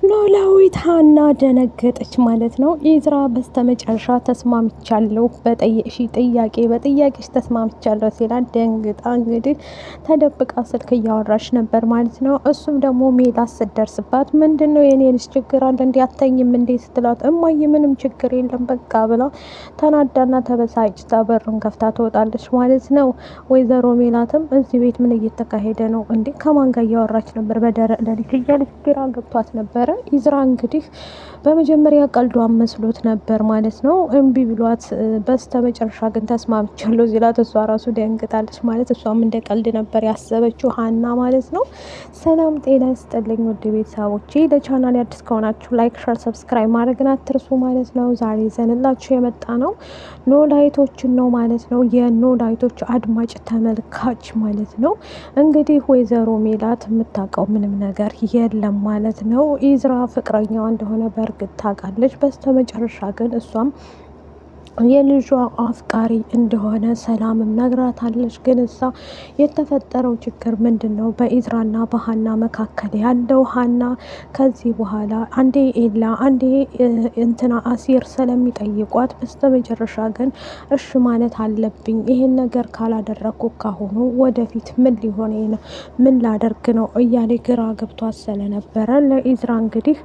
ኖላዊት ሀና ደነገጠች ማለት ነው። ኢዝራ በስተመጨረሻ ተስማምቻለሁ በጥያቄሽ ተስማምቻለሁ ሲላት ደንግጣ እንግዲህ ተደብቃ ስልክ እያወራች ነበር ማለት ነው። እሱም ደግሞ ሜላት ስትደርስባት ምንድን ነው የኔንስ ችግር አለ እንዲ አተኝም እንዴ ስትላት እማዬ ምንም ችግር የለም በቃ ብላ ተናዳና ተበሳጭታ በሩን ከፍታ ትወጣለች ማለት ነው። ወይዘሮ ሜላትም እዚህ ቤት ምን እየተካሄደ ነው እንዴ ከማን ጋር እያወራች ነበር በደረቅ ሌሊት እያለች ግራ ገብቷት ነበረ። ኢዝራ እንግዲህ በመጀመሪያ ቀልዷን መስሎት ነበር ማለት ነው። እምቢ ብሏት በስተመጨረሻ ግን ተስማምቻለሁ ሲላት እሷ ራሱ ደንግጣለች ማለት እሷም እንደ ቀልድ ነበር ያሰበችው ሀና ማለት ነው። ሰላም ጤና ይስጥልኝ ውድ ቤተሰቦቼ፣ ለቻናል አዲስ ከሆናችሁ ላይክ፣ ሸር፣ ሰብስክራይብ ማድረግን አትርሱ ማለት ነው። ዛሬ ይዘንላችሁ የመጣ ነው ኖላዊቶችን ነው ማለት ነው። የኖላዊቶች አድማጭ ተመልካች ማለት ነው። እንግዲህ ወይዘሮ ሜላት የምታውቀው ምንም ነገር የለም ማለት ነው። ኢዝራ ፍቅረኛዋ እንደሆነ በእርግጥ ታውቃለች። በስተመጨረሻ ግን እሷም የልጇ አፍቃሪ እንደሆነ ሰላምም ነግራታለች። ግን እሳ የተፈጠረው ችግር ምንድን ነው? በኢዝራና በሀና መካከል ያለው ሀና ከዚህ በኋላ አንዴ ኤላ አንዴ እንትና አሲር ስለሚጠይቋት በስተመጨረሻ ግን እሺ ማለት አለብኝ፣ ይሄን ነገር ካላደረግኩ ካሁኑ ወደፊት ምን ሊሆን ነው? ምን ላደርግ ነው እያለ ግራ ገብቷት ስለነበረ ለኢዝራ እንግዲህ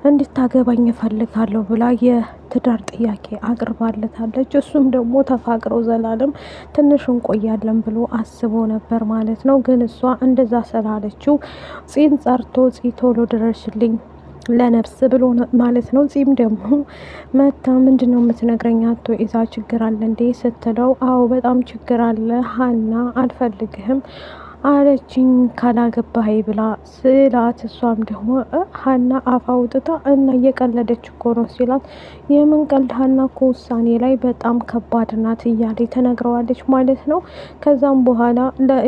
እንድታገባኝ እፈልጋለሁ ብላ የትዳር ጥያቄ አቅርባለታለች። እሱም ደግሞ ተፋቅረው ዘላለም ትንሽ እንቆያለን ብሎ አስቦ ነበር ማለት ነው። ግን እሷ እንደዛ ስላለችው ጺን ጸርቶ ቶሎ ድረሽልኝ ለነፍስ ብሎ ማለት ነው። ጺም ደግሞ መታ ምንድን ነው የምትነግረኝ? አቶ ኢዛ ችግር አለ እንዴ ስትለው አዎ በጣም ችግር አለ ሀና አልፈልግህም አለችኝ ካላገባህ ብላ ስላት፣ እሷም ደግሞ ሀና አፍ አውጥታ እና እየቀለደች እኮ ነው ሲላት፣ የምን ቀልድ ሀና እኮ ውሳኔ ላይ በጣም ከባድ ናት እያለ ተነግረዋለች ማለት ነው። ከዛም በኋላ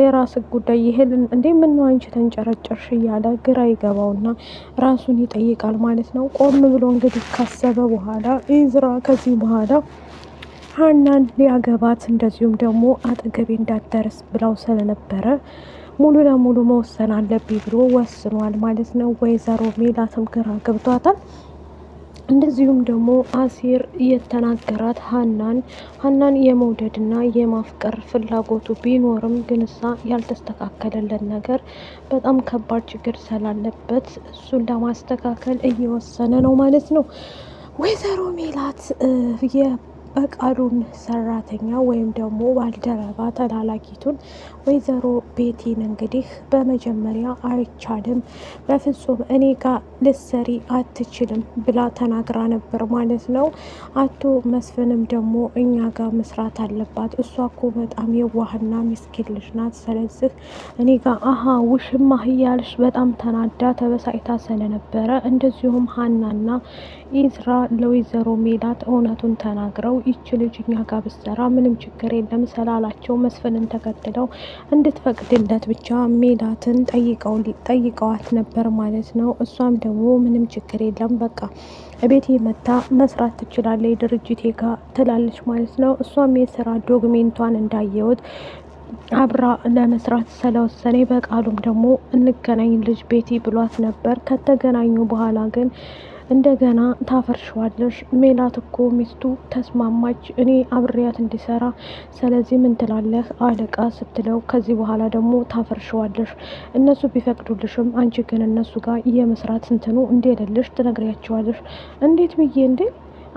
የራስ ጉዳይ ይሄልን እንዴ ምነው አንቺ ተንጨረጨርሽ እያለ ግራ ይገባውና ራሱን ይጠይቃል ማለት ነው። ቆም ብሎ እንግዲህ ካሰበ በኋላ ኢዝራ ከዚህ በኋላ ሀናን ሊያገባት እንደዚሁም ደግሞ አጠገቤ እንዳትደርስ ብላው ስለነበረ ሙሉ ለሙሉ መወሰን አለብኝ ብሎ ወስኗል ማለት ነው። ወይዘሮ ሜላትም ግራ ገብቷታል። እንደዚሁም ደግሞ አሲር የተናገራት ሀናን የመውደድና የማፍቀር ፍላጎቱ ቢኖርም ግን እሳ ያልተስተካከለለት ነገር በጣም ከባድ ችግር ስላለበት እሱን ለማስተካከል እየወሰነ ነው ማለት ነው። ወይዘሮ ሜላት በቃሉን ሰራተኛ ወይም ደግሞ ባልደረባ ተላላኪቱን ወይዘሮ ቤቲን እንግዲህ በመጀመሪያ አይቻልም፣ በፍጹም እኔ ጋር ልትሰሪ አትችልም ብላ ተናግራ ነበር ማለት ነው። አቶ መስፍንም ደግሞ እኛ ጋር መስራት አለባት፣ እሷ እኮ በጣም የዋህና ምስኪን ልጅ ናት፣ ስለዚህ እኔ ጋር ውሽማ እያልሽ በጣም ተናዳ ተበሳጭታ ስለነበረ እንደዚሁም ሀናና ኢዝራ ለወይዘሮ ሜላት እውነቱን ተናግረው ይች ልጅ እኛ ጋር ብትሰራ ምንም ችግር የለም ስላላቸው መስፍንን ተከትለው እንድትፈቅድለት ብቻ ሜላትን ጠይቀዋት ነበር ማለት ነው። እሷም ደግሞ ምንም ችግር የለም በቃ ቤቴ መታ መስራት ትችላለች ድርጅቴ ጋር ትላለች ማለት ነው። እሷም የስራ ዶክሜንቷን እንዳየውት አብራ ለመስራት ስለወሰነ በቃሉም ደግሞ እንገናኝ ልጅ ቤቲ ብሏት ነበር። ከተገናኙ በኋላ ግን እንደገና ታፈርሸዋለሽ፣ ሜላት እኮ ሚስቱ ተስማማች እኔ አብሬያት እንዲሰራ፣ ስለዚህ ምን ትላለህ አለቃ ስትለው፣ ከዚህ በኋላ ደግሞ ታፈርሸዋለሽ፣ እነሱ ቢፈቅዱልሽም አንቺ ግን እነሱ ጋር የመስራት እንትኑ እንደሌለሽ ትነግሪያቸዋለሽ። እንዴት ብዬ እንዴ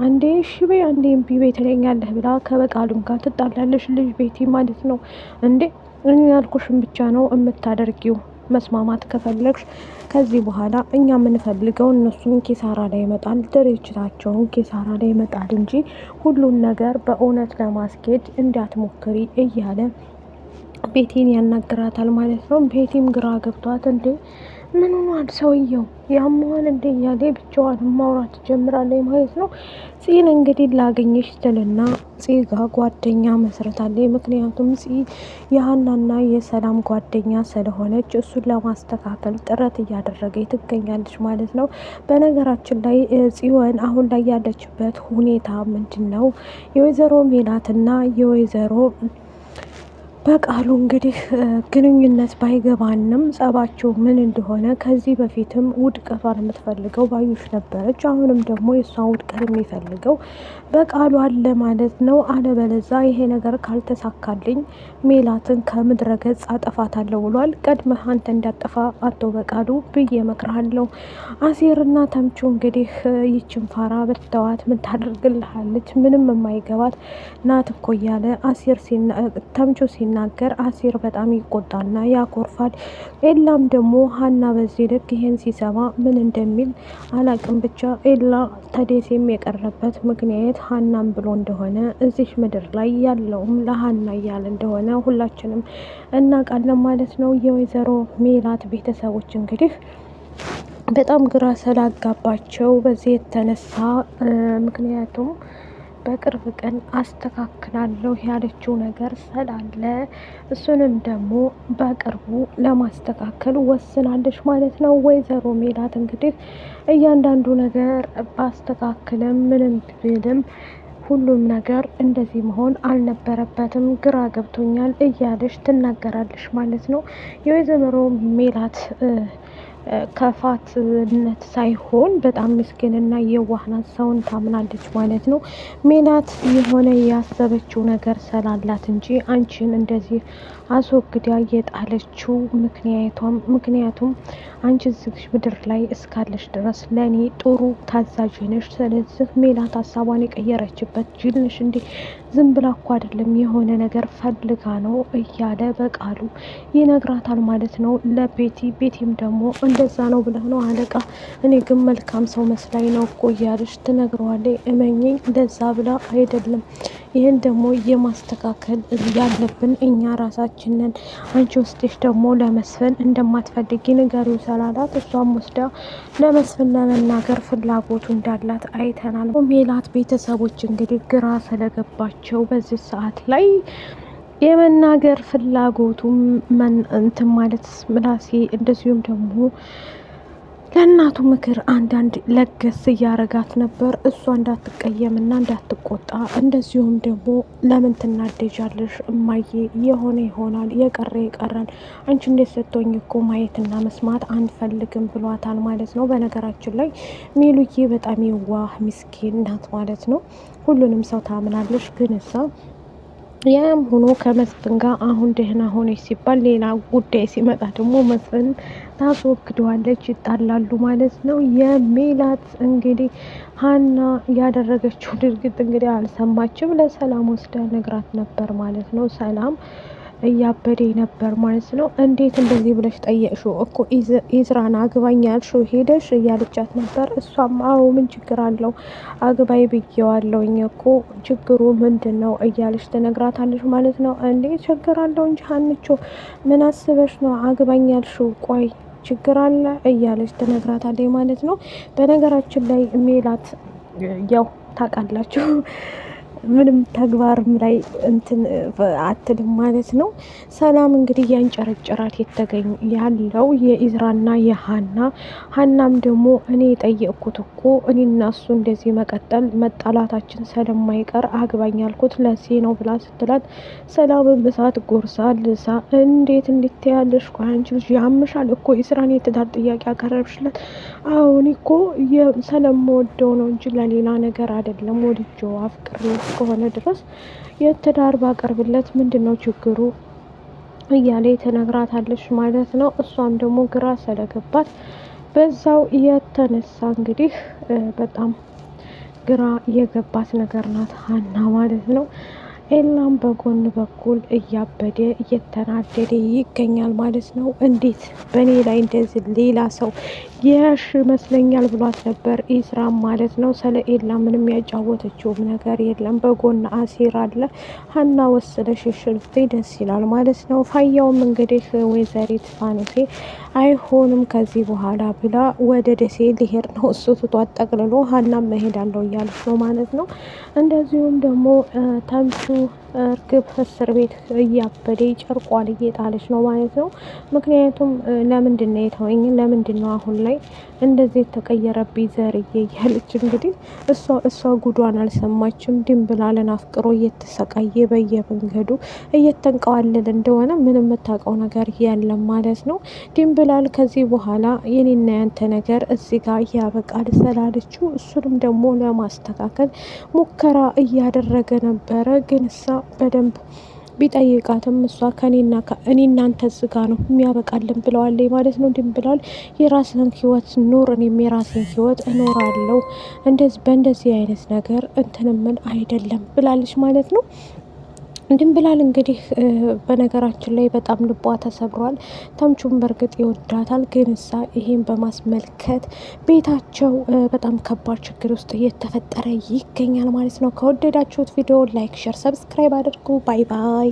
አንዴ እሺ በይ አንዴ እምቢ በይ ትለኛለህ ብላ ከበቃሉም ጋር ትጣላለች ልጅ ቤቲ ማለት ነው። እንዴ እኔ ያልኩሽን ብቻ ነው የምታደርጊው፣ መስማማት ከፈለግሽ ከዚህ በኋላ እኛ የምንፈልገው እነሱን ኪሳራ ላይ ይመጣል፣ ድርጅታቸውን ኪሳራ ላይ ይመጣል እንጂ ሁሉን ነገር በእውነት ለማስኬድ እንዳትሞክሪ እያለ ቤቲን ያናግራታል ማለት ነው። ቤቲም ግራ ገብቷት እንዴ ምን ሆኗል ሰውየው ያመዋል እንዴ እያለ ብቻዋን ማውራት ትጀምራለች ማለት ነው። ጺን እንግዲህ ላገኘሽ ትልና ጺ ጋር ጓደኛ መስረታለች። ምክንያቱም ጺ የሀናና የሰላም ጓደኛ ስለሆነች እሱን ለማስተካከል ጥረት እያደረገች ትገኛለች ማለት ነው። በነገራችን ላይ ጽዮን አሁን ላይ ያለችበት ሁኔታ ምንድን ነው? የወይዘሮ ሜላትና የወይዘሮ በቃሉ እንግዲህ ግንኙነት ባይገባንም ጸባቸው ምን እንደሆነ ከዚህ በፊትም ውድቀቷን የምትፈልገው ባዩሽ ነበረች። አሁንም ደግሞ የእሷን ውድቀት የሚፈልገው በቃሉ አለ ማለት ነው። አለበለዛ ይሄ ነገር ካልተሳካልኝ ሜላትን ከምድረ ገጽ አጠፋታለሁ ብሏል። ቀድመህ አንተ እንዳጠፋ አቶ በቃሉ ብዬ እመክርሃለሁ። አሴርና ተምቹ እንግዲህ ይችን ፋራ በተዋት ምን ታደርግልሃለች? ምንም የማይገባት ናት እኮ እያለ ተምቹ ሲናገር አሴር በጣም ይቆጣና ያኮርፋል። ኤላም ደግሞ ሀና በዚህ ልክ ይሄን ሲሰማ ምን እንደሚል አላቅም። ብቻ ኤላ ተደሴም የቀረበት ምክንያት ሀናም ብሎ እንደሆነ እዚህ ምድር ላይ ያለውም ለሀና እያለ እንደሆነ ሁላችንም እናውቃለን ማለት ነው። የወይዘሮ ሜላት ቤተሰቦች እንግዲህ በጣም ግራ ስላጋባቸው በዚህ የተነሳ ምክንያቱም በቅርብ ቀን አስተካክላለሁ ያለችው ነገር ስላለ እሱንም ደግሞ በቅርቡ ለማስተካከል ወስናለች ማለት ነው። ወይዘሮ ሜላት እንግዲህ እያንዳንዱ ነገር ባስተካክልም ምንም ብልም ሁሉም ነገር እንደዚህ መሆን አልነበረበትም፣ ግራ ገብቶኛል እያለች ትናገራለች ማለት ነው። የወይዘሮ ሜላት ከፋትነት ሳይሆን በጣም ምስኪንና የዋህናት ሰውን ታምናለች ማለት ነው። ሜላት የሆነ ያሰበችው ነገር ስላላት እንጂ አንቺን እንደዚህ አስወግዳ የጣለችው ምክንያቱም አንቺ እዚህ ምድር ላይ እስካለሽ ድረስ ለእኔ ጥሩ ታዛዥ ነሽ። ስለዚህ ሜላት ሀሳቧን የቀየረችበት ጅል ነሽ እንዴ? ዝም ብላ እኮ አይደለም የሆነ ነገር ፈልጋ ነው እያለ በቃሉ ይነግራታል ማለት ነው ለቤቲ። ቤቲም ደግሞ እንደዛ ነው ብለህ ነው አለቃ? እኔ ግን መልካም ሰው መስላኝ ነው እኮ እያለች ትነግረዋለች። እመኚኝ እንደዛ ብላ አይደለም። ይህን ደግሞ የማስተካከል ያለብን እኛ ራሳችንን። አንቺ ወስደሽ ደግሞ ለመስፍን እንደማትፈልጊ ንገሪው ስላላት እሷም ወስዳ ለመስፍን ለመናገር ፍላጎቱ እንዳላት አይተናል። ሜላት ቤተሰቦች እንግዲህ ግራ ስለገባቸው በዚህ ሰዓት ላይ የመናገር ፍላጎቱም እንትን ማለት ምላሴ እንደዚሁም ደግሞ ለእናቱ ምክር አንዳንድ ለገስ እያረጋት ነበር። እሷ እንዳትቀየምና እንዳትቆጣ እንደዚሁም ደግሞ ለምን ትናደጃለሽ እማዬ፣ የሆነ ይሆናል የቀረ ይቀራል። አንቺ እንዴት ሰጥቶኝ እኮ ማየትና መስማት አንፈልግም ብሏታል ማለት ነው። በነገራችን ላይ ሚሉዬ በጣም የዋህ ምስኪን ናት ማለት ነው። ሁሉንም ሰው ታምናለች ግን እሷ ያም ሆኖ ከመስፍን ጋር አሁን ደህና ሆነች ሲባል ሌላ ጉዳይ ሲመጣ ደግሞ መስፍን ታስወግደዋለች፣ ይጣላሉ ማለት ነው። የሜላት እንግዲህ ሀና ያደረገችው ድርጊት እንግዲህ አልሰማችም። ለሰላም ወስዳ ነግራት ነበር ማለት ነው። ሰላም እያበደ ነበር ማለት ነው። እንዴት እንደዚህ ብለሽ ጠየቅሽው እኮ ኢዝራን አግባኝ ያልሽው ሄደሽ እያለቻት ነበር። እሷም አዎ ምን ችግር አለው አግባይ ብዬዋለሁኝ እኮ ችግሩ ምንድን ነው እያለች ትነግራታለች ማለት ነው። እንዴ ችግር አለው እንጂ ሀንቾ ምን አስበሽ ነው አግባኝ ያልሽው? ቆይ ችግር አለ እያለች ትነግራታለች ማለት ነው። በነገራችን ላይ ሜላት ያው ታውቃላችሁ ምንም ተግባርም ላይ እንትን አትልም ማለት ነው። ሰላም እንግዲህ ያንጨረጨራት የተገኝ ያለው የኢዝራና የሀና ሀናም ደግሞ እኔ የጠየቅኩት እኮ እኔና እሱ እንደዚህ መቀጠል መጣላታችን ስለማይቀር አግባኝ ያልኩት ለሴ ነው ብላ ስትላት ሰላምን እሳት ጎርሳ ልሳ እንዴት እንድትያለሽ? ቆይ አንቺ ልጅ ያምሻል እኮ ኢዝራን የትዳር ጥያቄ አቀረብሽለት? አሁን እኮ ስለምወደው ነው እንጂ ለሌላ ነገር አይደለም። ወድጄው አፍቅሬው እስከሆነ ድረስ የትዳር ባቀርብለት ምንድን ነው ችግሩ እያለ ተነግራታለች ማለት ነው። እሷም ደግሞ ግራ ስለገባት በዛው የተነሳ እንግዲህ በጣም ግራ የገባት ነገር ናት ሀና ማለት ነው። ኤላም በጎን በኩል እያበደ እየተናደደ ይገኛል ማለት ነው። እንዴት በእኔ ላይ እንደዚህ ሌላ ሰው የሽ ይመስለኛል ብሏት ነበር ኢስራም ማለት ነው። ስለ ኤላ ምንም ያጫወተችውም ነገር የለም። በጎን አሴር አለ። ሀና ወሰደሽ ሽልፍቴ ደስ ይላል ማለት ነው። ፋያውም እንግዲህ ወይዘሪት ፋኑሴ አይሆንም ከዚህ በኋላ ብላ ወደ ደሴ ሊሄድ ነው እሱ ትቷት ጠቅልሎ ሀናም መሄዳለሁ እያለች ነው ማለት ነው። እንደዚሁም ደግሞ ተምቹ እርግብ እስር ቤት እያበደ ጨርቋን እየጣለች ነው ማለት ነው። ምክንያቱም ለምንድን ነው የተወኝ? ለምንድን ነው አሁን ላይ እንደዚህ የተቀየረብኝ ዘርዬ እያለች እንግዲህ እሷ ጉዷን አልሰማችም። ድንብላልን አፍቅሮ እየተሰቃየ በየመንገዱ እየተንቀዋለል እንደሆነ ምንም የምታውቀው ነገር የለም ማለት ነው። ድንብላል ከዚህ በኋላ የኔና ያንተ ነገር እዚህ ጋር ያበቃል ስላለችው እሱንም ደግሞ ለማስተካከል ሙከራ እያደረገ ነበረ። ግን እሷ በደንብ ቢጠይቃትም እሷ እኔ እናንተ ዝጋ ነው የሚያበቃልን ብለዋለች ማለት ነው። ድንብላል የራስህን ህይወት ኑር፣ እኔም የራስህን ህይወት እኖራለሁ፣ በእንደዚህ አይነት ነገር እንትንምን አይደለም ብላለች ማለት ነው። ድንብላል እንግዲህ በነገራችን ላይ በጣም ልቧ ተሰብሯል። ተምቹን በእርግጥ ይወዳታል፣ ግን እሳ ይሄን በማስመልከት ቤታቸው በጣም ከባድ ችግር ውስጥ እየተፈጠረ ይገኛል ማለት ነው። ከወደዳችሁት ቪዲዮ ላይክ፣ ሸር፣ ሰብስክራይብ አድርጉ። ባይ ባይ።